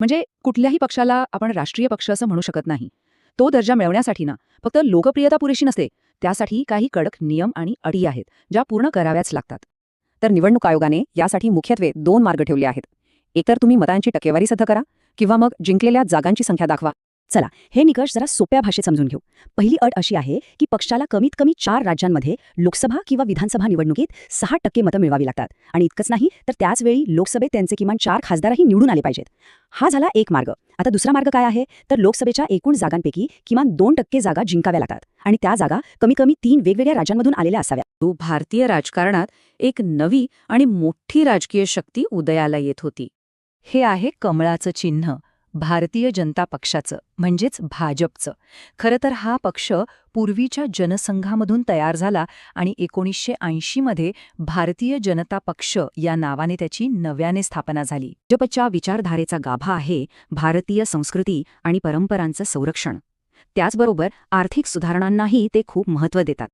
म्हणजे कुठल्याही पक्षाला आपण राष्ट्रीय पक्ष असं म्हणू शकत नाही. तो दर्जा मिळवण्यासाठी ना फक्त लोकप्रियता पुरेशी नसते, त्यासाठी काही कडक नियम आणि अटी आहेत, ज्या पूर्ण कराव्याच लागतात. तर निवडणूक आयोगाने यासाठी मुख्यत्वे 2 मार्ग ठेवले आहेत. एकतर तुम्ही मतांची टक्केवारी सिद्ध करा किंवा मग जिंकलेल्या जागांची संख्या दाखवा. चला, हे निकष जरा सोप्या भाषेत समजून घेऊ. पहिली अट अशी आहे की पक्षाला कमीत कमी 4 राज्यांमध्ये लोकसभा किंवा विधानसभा निवडणुकीत 6% मतं मिळवावी लागतात. आणि इतकंच नाही, तर त्याच वेळी लोकसभेत त्यांचे किमान 4 खासदारही निवडून आले पाहिजेत. हा झाला एक मार्ग. आता दुसरा मार्ग काय आहे? तर लोकसभेच्या एकूण जागांपैकी किमान 2% जागा जिंकाव्या लागतात. आणि त्या जागा कमी कमी 3 वेगवेगळ्या राज्यांमधून आलेल्या असाव्या. तो भारतीय राजकारणात एक नवी आणि मोठी राजकीय शक्ती उदयाला येत होती. हे आहे कमळाचं चिन्ह, भारतीय जनता पक्षाचं, म्हणजेच भाजपचं. खरं तर हा पक्ष पूर्वीच्या जनसंघामधून तयार झाला आणि 1980 मध्ये भारतीय जनता पक्ष या नावाने त्याची नव्याने स्थापना झाली. भाजपच्या विचारधारेचा गाभा आहे भारतीय संस्कृती आणि परंपरांचं संरक्षण. त्याचबरोबर आर्थिक सुधारणांनाही ते खूप महत्त्व देतात.